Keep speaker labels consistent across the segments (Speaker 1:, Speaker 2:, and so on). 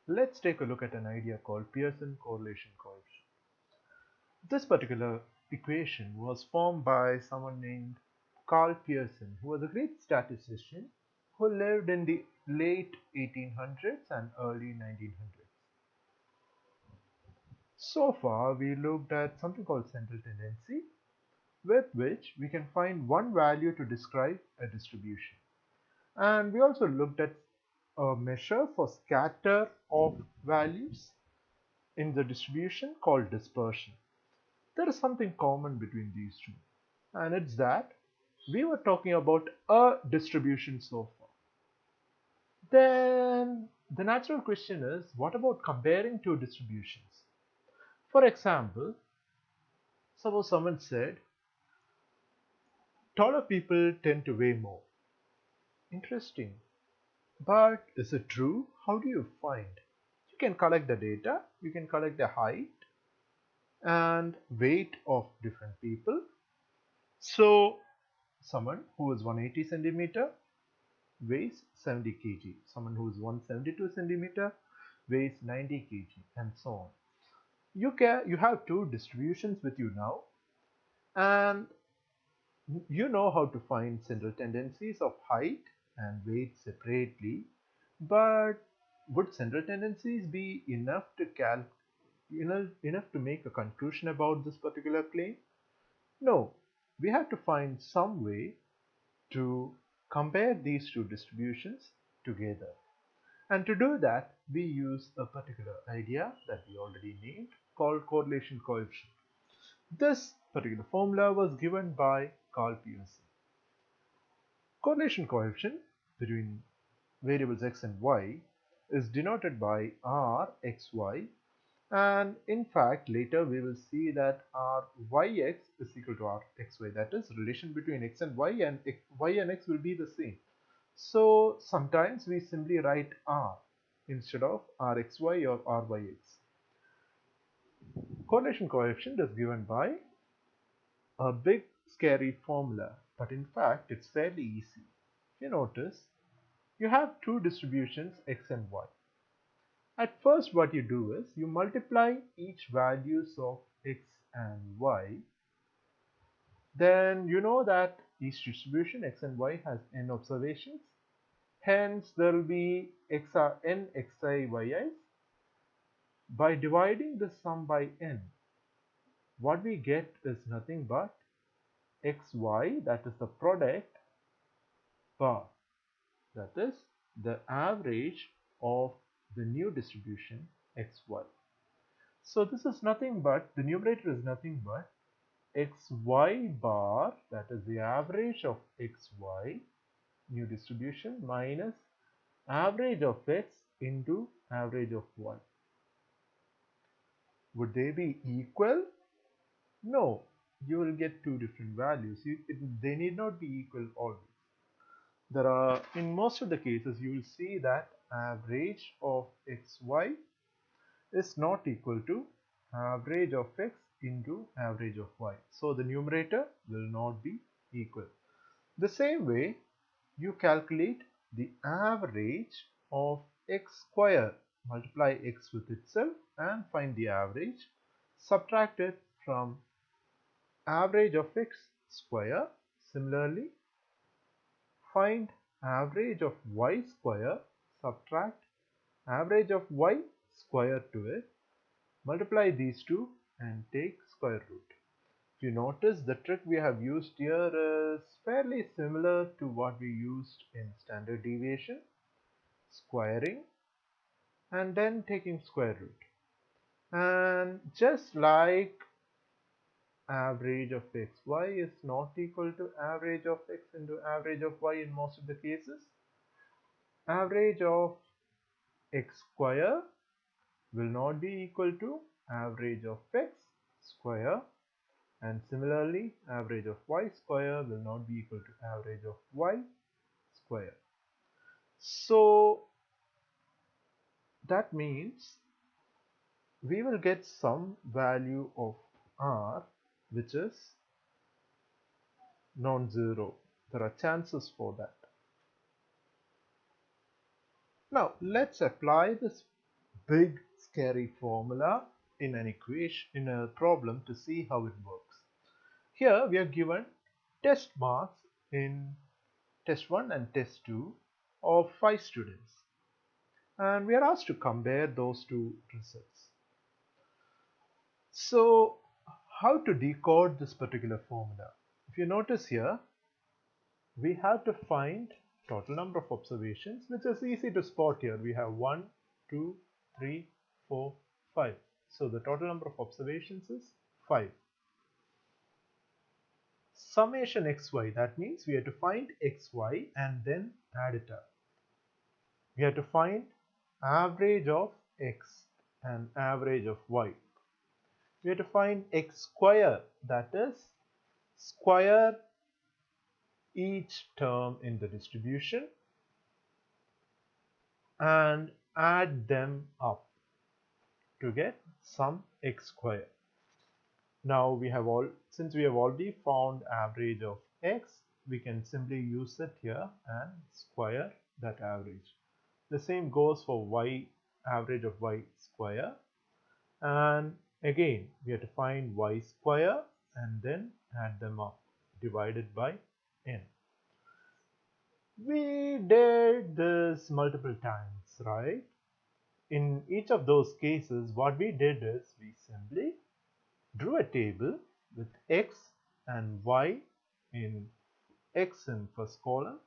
Speaker 1: Let's take a look at an idea called Pearson correlation coefficient. This particular equation was formed by someone named Carl Pearson, who was a great statistician who lived in the late 1800s and early 1900s. So far, we looked at something called central tendency, with which we can find one value to describe a distribution. And we also looked at a measure for scatter of values in the distribution called dispersion. There is something common between these two, and it's that we were talking about a distribution so far. Then the natural question is, what about comparing two distributions? For example, suppose someone said taller people tend to weigh more. Interesting. But is it true? How do you find? You can collect the data, you can collect the height and weight of different people. So someone who is 180 centimeter weighs 70 kg. Someone who is 172 centimeter weighs 90 kg, and so on. You have two distributions with you now, and you know how to find central tendencies of height and weight separately. But would central tendencies be enough to enough to make a conclusion about this particular claim? No, we have to find some way to compare these two distributions together. And to do that, we use a particular idea that we already named called correlation coefficient. This particular formula was given by Carl Pearson. Correlation coefficient between variables x and y is denoted by Rxy, and in fact later we will see that Ryx is equal to Rxy, that is relation between x and y, and y and x will be the same. So sometimes we simply write R instead of Rxy or Ryx. Correlation coefficient is given by a big scary formula, but in fact it's fairly easy. If you notice, you have two distributions x and y. At first what you do is you multiply each values of x and y. Then you know that each distribution x and y has n observations. Hence there will be n xi yi's. By dividing the sum by n, what we get is nothing but xy, that is the product, bar, that is the average of the new distribution xy. So this is nothing but, the numerator is nothing but xy bar, that is the average of xy, new distribution, minus average of x into average of y. Would they be equal? No, you will get two different values. They need not be equal always. In most of the cases, you will see that average of xy is not equal to average of x into average of y. So the numerator will not be equal. The same way, you calculate the average of x square, multiply x with itself and find the average, subtract it from average of x square. Similarly, find average of y square, subtract average of y square to it, multiply these two and take square root. If you notice, the trick we have used here is fairly similar to what we used in standard deviation, squaring and then taking square root. And just like average of xy is not equal to average of x into average of y in most of the cases, average of x square will not be equal to average of x square, and similarly average of y square will not be equal to average of y square. So that means we will get some value of r which is non-zero. There are chances for that. Now let's apply this big scary formula in an equation, in a problem, to see how it works. Here we are given test marks in test 1 and test 2 of 5 students, and we are asked to compare those two results. So how to decode this particular formula? If you notice here, we have to find total number of observations, which is easy to spot here. We have 1, 2, 3, 4, 5. So the total number of observations is 5. Summation xy, that means we have to find xy and then add it up. We have to find average of x and average of y. We have to find x square, that is square each term in the distribution and add them up to get sum x square. Now since we have already found average of x, we can simply use it here and square that average. The same goes for y, average of y square, and again we have to find y square and then add them up divided by n. We did this multiple times, right? In each of those cases, what we did is we simply drew a table with x and y in x in first column.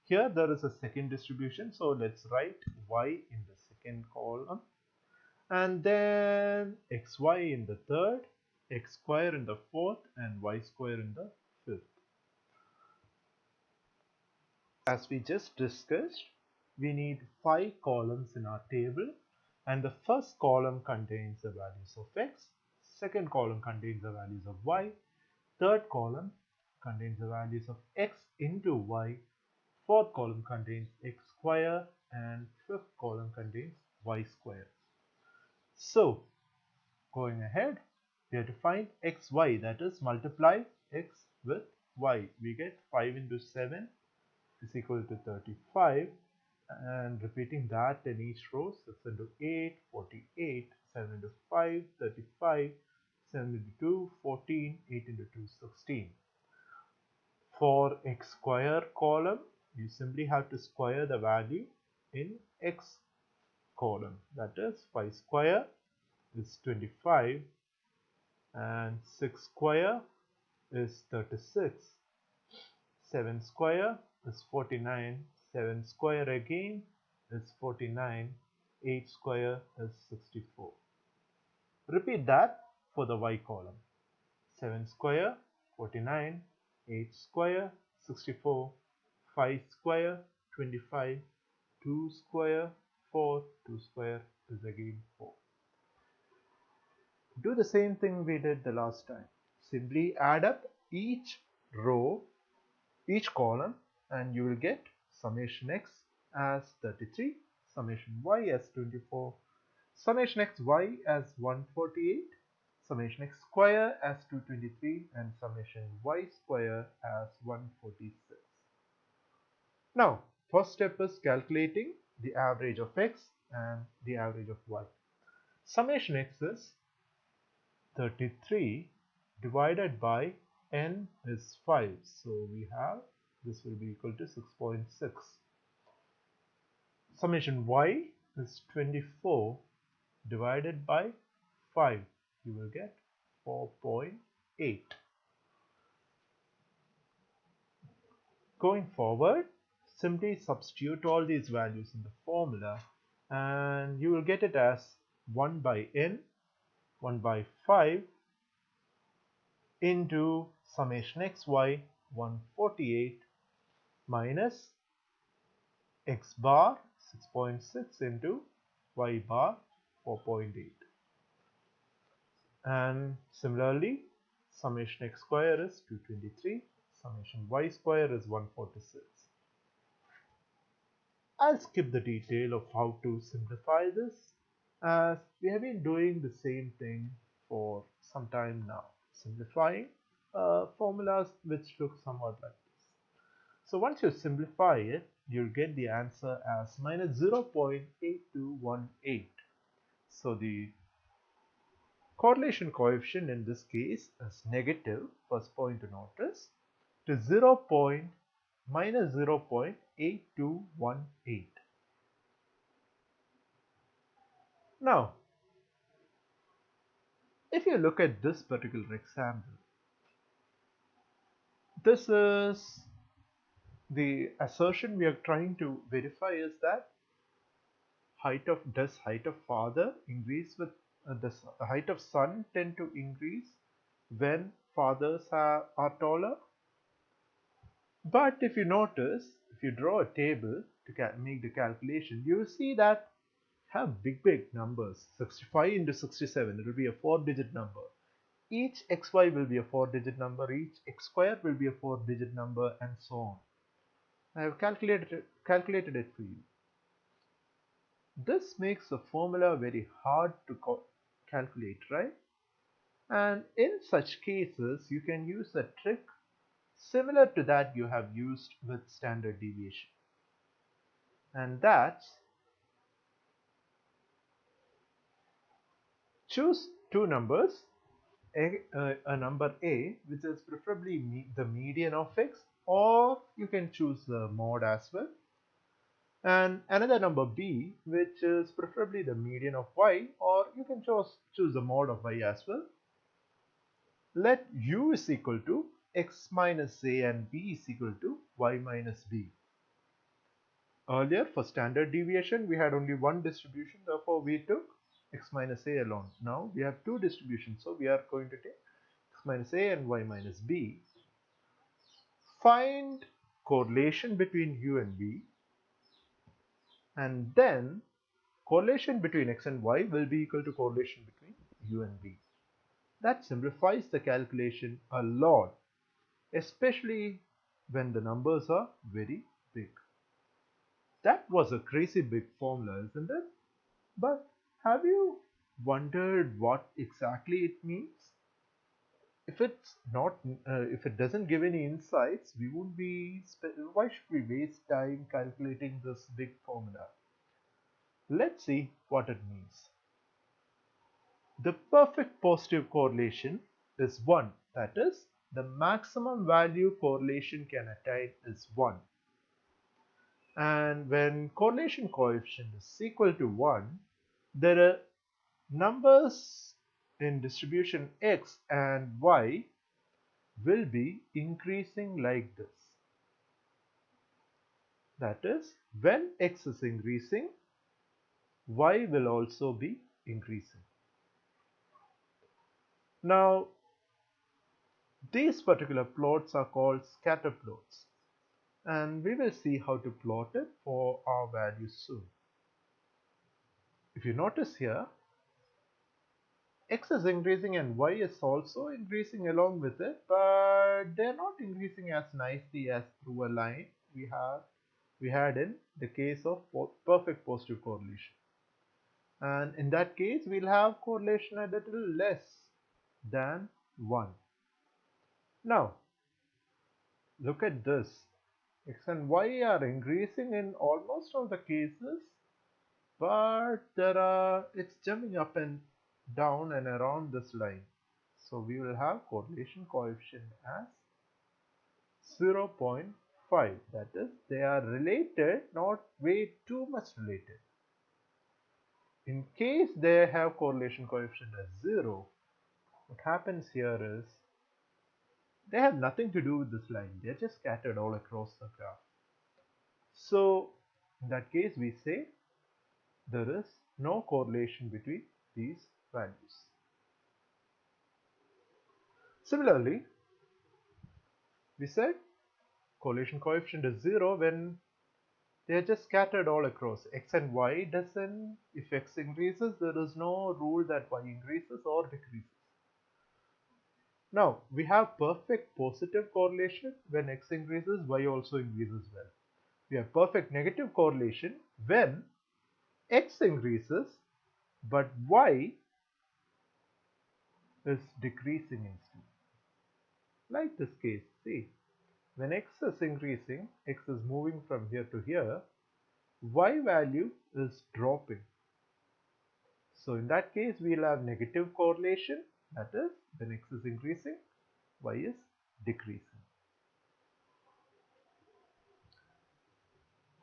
Speaker 1: Here there is a second distribution, so let's write y in the second column, and then xy in the third, x square in the fourth, and y square in the fifth. As we just discussed, we need 5 columns in our table, and the first column contains the values of x, second column contains the values of y, third column contains the values of x into y, fourth column contains x square, and fifth column contains y square. So going ahead, we have to find xy, that is multiply x with y. We get 5 into 7 is equal to 35, and repeating that in each row, 6 into 8, 48, 7 into 5, 35, 7 into 2, 14, 8 into 2, 16. For x square column, you simply have to square the value in x column, that is 5 square is 25 and 6 square is 36, 7 square is 49, 7 square again is 49, 8 square is 64. Repeat that for the y column. 7 square 49, 8 square 64, 5 square 25, 2 square 4, 2 square is again 4. Do the same thing we did the last time. Simply add up each row, each column, and you will get summation x as 33, summation y as 24, summation xy as 148, summation x square as 223, and summation y square as 146. Now, first step is calculating the average of x and the average of y. Summation x is 33 divided by n is 5. So we have, this will be equal to 6.6. Summation y is 24 divided by 5. You will get 4.8. Going forward, simply substitute all these values in the formula and you will get it as 1 by n, 1 by 5 into summation xy 148 minus x bar 6.6 into y bar 4.8. And similarly, summation x square is 223, summation y square is 146. I'll skip the detail of how to simplify this, as we have been doing the same thing for some time now, simplifying formulas which look somewhat like this. So once you simplify it, you'll get the answer as minus 0.8218. So the correlation coefficient in this case is negative, first point to notice, to 0 minus 0.8218. Now, if you look at this particular example, this is the assertion we are trying to verify is that height of father increase with the height of son tend to increase when fathers are taller. But if you notice, if you draw a table to make the calculation, you will see that have big numbers. 65 into 67, it will be a 4-digit number. Each xy will be a 4-digit number, each x square will be a 4-digit number, and so on. I have calculated it for you. This makes the formula very hard to calculate, right? And in such cases, you can use a trick similar to that you have used with standard deviation. And that's choose two numbers, a number a, which is preferably the median of x, or you can choose the mod as well, and another number b, which is preferably the median of y, or you can choose the mod of y as well. Let u is equal to x minus a and b is equal to y minus b. Earlier, for standard deviation, we had only one distribution, therefore we took x minus a alone. Now we have two distributions, so we are going to take x minus a and y minus b. Find correlation between u and v, and then correlation between x and y will be equal to correlation between u and v. That simplifies the calculation a lot, especially when the numbers are very big. That was a crazy big formula, isn't it? But have you wondered what exactly it means? If it's not, if it doesn't give any insights, we won't be. Why should we waste time calculating this big formula? Let's see what it means. The perfect positive correlation is 1. That is, the maximum value correlation can attain is 1. And when correlation coefficient is equal to 1, there are numbers in distribution x and y will be increasing like this. That is, when x is increasing, y will also be increasing. Now, these particular plots are called scatter plots, and we will see how to plot it for our values soon. If you notice here, x is increasing and y is also increasing along with it, but they're not increasing as nicely as through a line we had in the case of perfect positive correlation. And in that case, we'll have correlation a little less than 1. Now, look at this. X and y are increasing in almost all the cases, but it's jumping up and down and around this line. So we will have correlation coefficient as 0.5. That is, they are related, not way too much related. In case they have correlation coefficient as 0, what happens here is they have nothing to do with this line. They're just scattered all across the graph. So in that case, we say there is no correlation between these values. Similarly, we said correlation coefficient is 0 when they are just scattered all across. X and y doesn't, if x increases, there is no rule that y increases or decreases. Now, we have perfect positive correlation. When x increases, y also increases well. We have perfect negative correlation when x increases, but y is decreasing instead. Like this case, see, when x is increasing, x is moving from here to here, y value is dropping. So in that case, we'll have negative correlation. That is, when x is increasing, y is decreasing.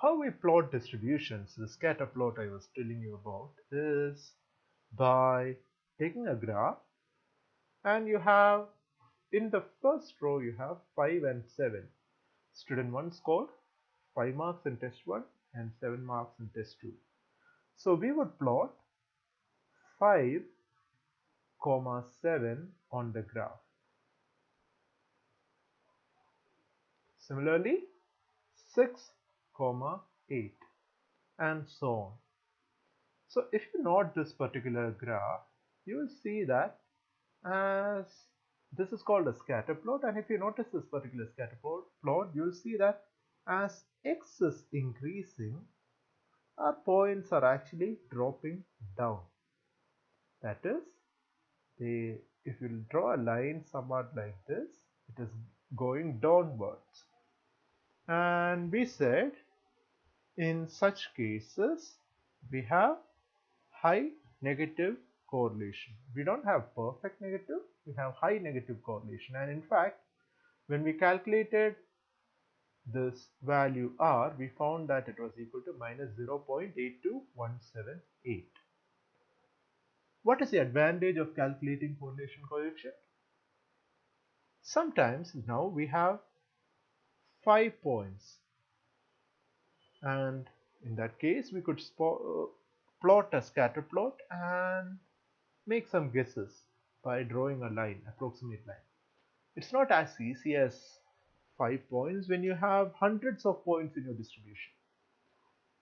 Speaker 1: How we plot distributions, the scatter plot I was telling you about, is by taking a graph, and you have in the first row you have 5 and 7. Student 1 scored 5 marks in test 1 and 7 marks in test 2. So we would plot 5, 7 on the graph. Similarly, 6, 8 and so on. So if you note this particular graph, you will see that as this is called a scatter plot, and if you notice this particular scatter plot, you will see that as x is increasing, our points are actually dropping down. That is, if you draw a line somewhat like this, it is going downwards. And we said in such cases we have high negative correlation. We don't have perfect negative, we have high negative correlation. And in fact, when we calculated this value r, we found that it was equal to minus 0.82178. What is the advantage of calculating correlation coefficient? Sometimes now we have 5 points, and in that case we could plot a scatter plot and make some guesses by drawing a line, approximate line. It's not as easy as 5 points when you have hundreds of points in your distribution.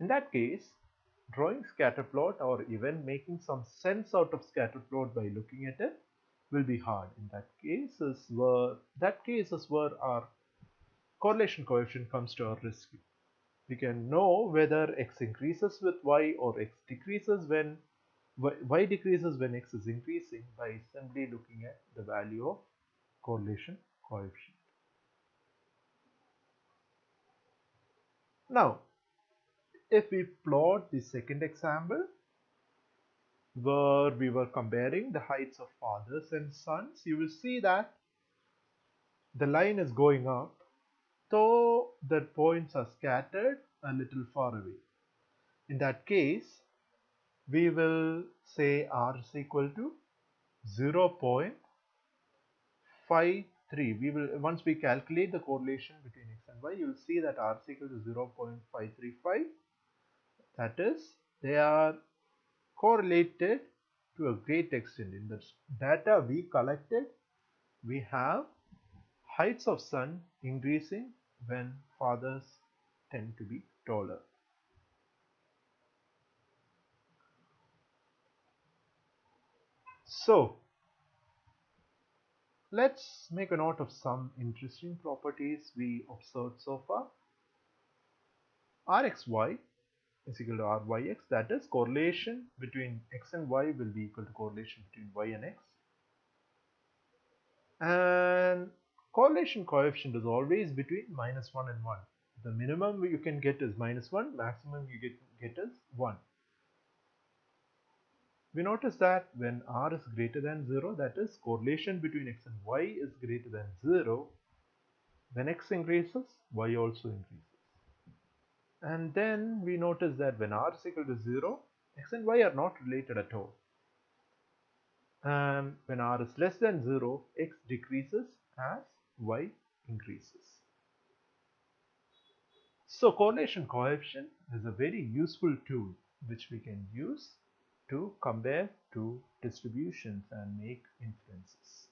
Speaker 1: In that case, drawing scatter plot or even making some sense out of scatter plot by looking at it will be hard. In that cases where our correlation coefficient comes to our rescue. We can know whether x increases with y or x decreases when y decreases when x is increasing by simply looking at the value of correlation coefficient. Now, if we plot the second example where we were comparing the heights of fathers and sons, you will see that the line is going up, though the points are scattered a little far away. In that case, we will say r is equal to 0.53. Once we calculate the correlation between x and y, you will see that r is equal to 0.535. That is, they are correlated to a great extent. In the data we collected, we have heights of sun increasing when fathers tend to be taller. So let's make a note of some interesting properties we observed so far. Rxy is equal to Ryx, that is, correlation between x and y will be equal to correlation between y and x. And correlation coefficient is always between minus 1 and 1. The minimum you can get is minus 1, maximum you get is 1. We notice that when r is greater than 0, that is, correlation between x and y is greater than 0, when x increases, y also increases. And then we notice that when r is equal to 0, x and y are not related at all. And when r is less than 0, x decreases as y increases. So correlation coefficient is a very useful tool which we can use to compare two distributions and make inferences.